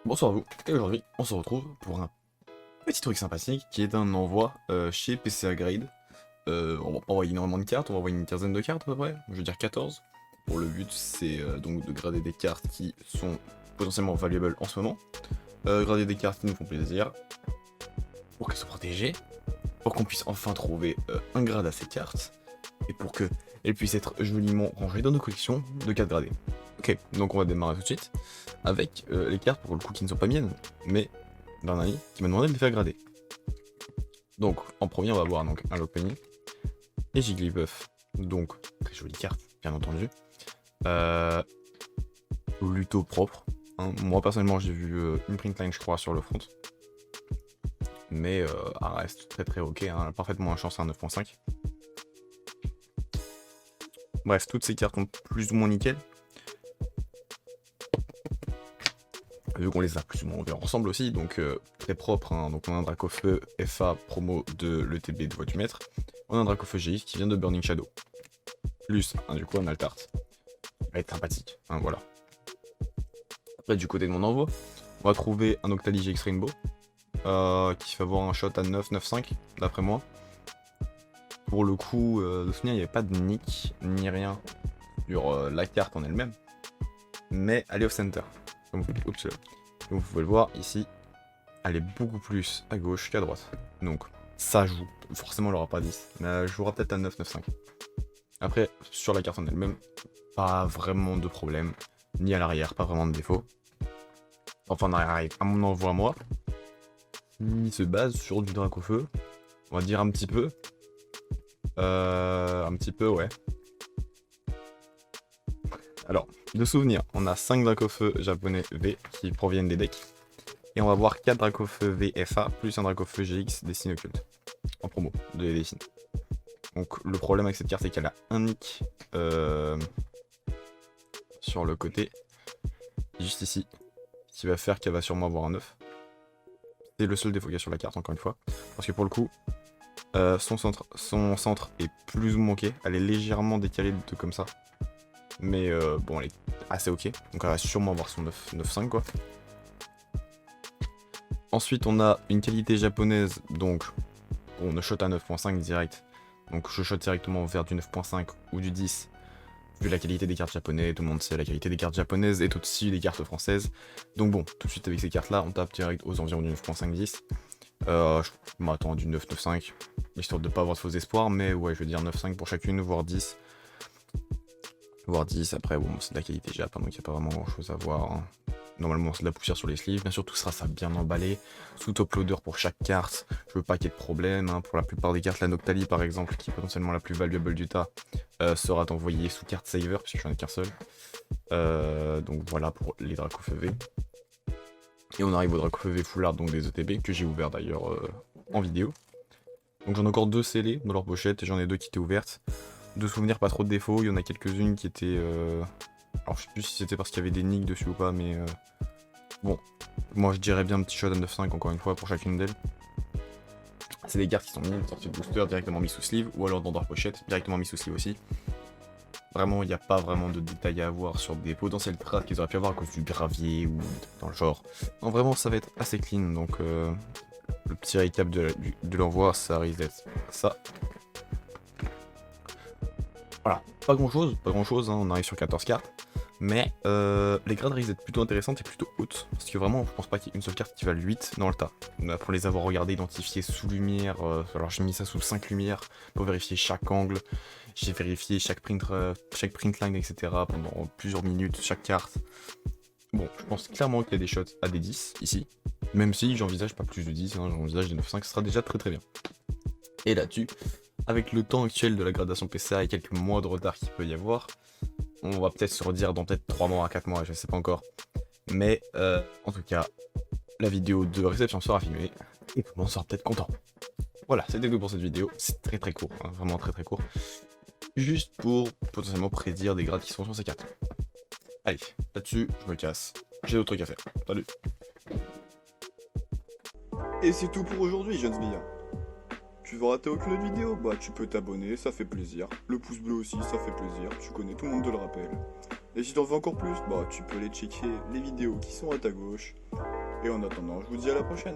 Bonsoir à vous, et aujourd'hui on se retrouve pour un petit truc sympathique qui est un envoi chez PCA Grade. On va pas envoyer énormément de cartes, on va envoyer une quinzaine de cartes à peu près, je veux dire 14. Pour le but c'est donc de grader des cartes qui sont potentiellement valuables en ce moment, grader des cartes qui nous font plaisir, pour qu'elles soient protégées, pour qu'on puisse enfin trouver un grade à ces cartes, et pour qu'elles puissent être joliment rangées dans nos collections de cartes gradées. Ok, donc on va démarrer tout de suite avec les cartes pour le coup qui ne sont pas miennes, mais d'un ami qui m'a demandé de les faire grader. Donc en premier on va avoir donc un Lopunny et Jigglypuff, donc très jolie carte bien entendu, plutôt propre. Hein. Moi personnellement j'ai vu une printline je crois sur le front, mais elle reste très ok, hein, parfaitement un chance à un 9.5. Bref, toutes ces cartes sont plus ou moins nickel. Vu qu'on les a plus ou moins ouverts ensemble aussi, donc très propre, hein. Donc on a un Dracofeu FA promo de l'ETB de Voix du Maître, on a un Dracofeu GX qui vient de Burning Shadow, plus hein, du coup un Altart, ça va être sympathique, hein, voilà. Après du côté de mon envoi, on va trouver un Octali GX Rainbow, qui fait avoir un shot à 9, 9,5 d'après moi. Pour le coup, de souvenir il n'y avait pas de nick ni rien sur la carte en elle-même, mais elle est au center. Comme vous pouvez le voir ici, elle est beaucoup plus à gauche qu'à droite. Donc ça joue, forcément elle aura pas 10, mais elle jouera peut-être à 9, 9, 5. Après, sur la carte en elle-même, pas vraiment de problème, ni à l'arrière, pas vraiment de défaut. Enfin en arrière, à mon envoi à moi, il se base sur du Dracofeu, on va dire un petit peu. Ouais. Alors, de souvenir, on a 5 Dracofeu japonais V qui proviennent des decks. Et on va voir 4 Dracofeu VFA plus un Dracofeu GX Destiny Occult en promo de les Destiny. Donc le problème avec cette carte c'est qu'elle a un nick sur le côté, juste ici, qui va faire qu'elle va sûrement avoir un 9. C'est le seul défaut qu'il y a sur la carte encore une fois. Parce que pour le coup, son centre est plus ou moins ok. Elle est légèrement décalée de comme ça. Mais bon elle est assez ok. Donc elle va sûrement avoir son 9, 9,5 quoi. Ensuite on a une qualité japonaise, donc on ne shot à 9.5 direct, donc je shot directement vers du 9.5 ou du 10, vu la qualité des cartes japonaises, tout le monde sait la qualité des cartes japonaises est au-dessus des cartes françaises, donc bon, tout de suite avec ces cartes là, on tape direct aux environs du 9.5-10, je m'attends à du 9.9.5, histoire de pas avoir de faux espoirs, mais ouais, je veux dire 9.5 pour chacune, voire 10, après bon, c'est de la qualité Jap, donc il n'y a pas vraiment grand chose à voir, hein. Normalement c'est de la poussière sur les sleeves, bien sûr tout sera ça bien emballé, sous top loader pour chaque carte, je veux pas qu'il y ait de problème, hein. Pour la plupart des cartes, la Noctali par exemple, qui est potentiellement la plus valuable du tas, sera envoyée sous carte saver, puisque j'en ai qu'un seul, donc voilà pour les Dracofeu V. Et on arrive au Dracofeu V Full Art, donc des ETB, que j'ai ouvert d'ailleurs en vidéo. Donc j'en ai encore 2 scellés dans leur pochette, et j'en ai 2 qui étaient ouvertes. De souvenirs, pas trop de défauts, il y en a quelques-unes qui étaient... Alors je sais plus si c'était parce qu'il y avait des nicks dessus ou pas, mais bon, moi je dirais bien un petit shot à 9.5 encore une fois pour chacune d'elles. C'est des cartes qui sont mises sorties de booster, directement mis sous sleeve, ou alors dans leur pochette, directement mis sous sleeve aussi. Vraiment, il n'y a pas vraiment de détails à avoir sur des potentiels trades qu'ils auraient pu avoir à cause du gravier ou dans le genre. Non, vraiment ça va être assez clean, donc le petit récap de l'envoi, ça risque d'être ça. Voilà, pas grand chose, hein, on arrive sur 14 cartes. Mais les grades risquent d'être plutôt intéressantes et plutôt hautes. Parce que vraiment, je pense pas qu'il y ait une seule carte qui valent 8 dans le tas. Pour les avoir regardées, identifiées sous lumière, alors j'ai mis ça sous 5 lumières pour vérifier chaque angle. J'ai vérifié chaque printline, etc. pendant plusieurs minutes, chaque carte. Bon, je pense clairement qu'il y a des shots à des 10 ici. Même si j'envisage pas plus de 10, hein, j'envisage des 9,5, ce sera déjà très bien. Et là-dessus, avec le temps actuel de la gradation PCA et quelques mois de retard qu'il peut y avoir, on va peut-être se redire dans peut-être 3 mois à 4 mois, je sais pas encore. Mais en tout cas, la vidéo de réception sera filmée et tout le monde sera peut-être content. Voilà, c'était tout pour cette vidéo. C'est très court, hein, vraiment très court. Juste pour potentiellement prédire des grades qui sont sur ces cartes. Allez, là-dessus, je me casse. J'ai d'autres trucs à faire. Salut. Et c'est tout pour aujourd'hui, jeunes sbires. Tu veux rater aucune autre vidéo? Bah tu peux t'abonner, ça fait plaisir. Le pouce bleu aussi, ça fait plaisir. Tu connais, tout le monde te le rappelle. Et si t'en veux encore plus, bah tu peux aller checker les vidéos qui sont à ta gauche. Et en attendant, je vous dis à la prochaine.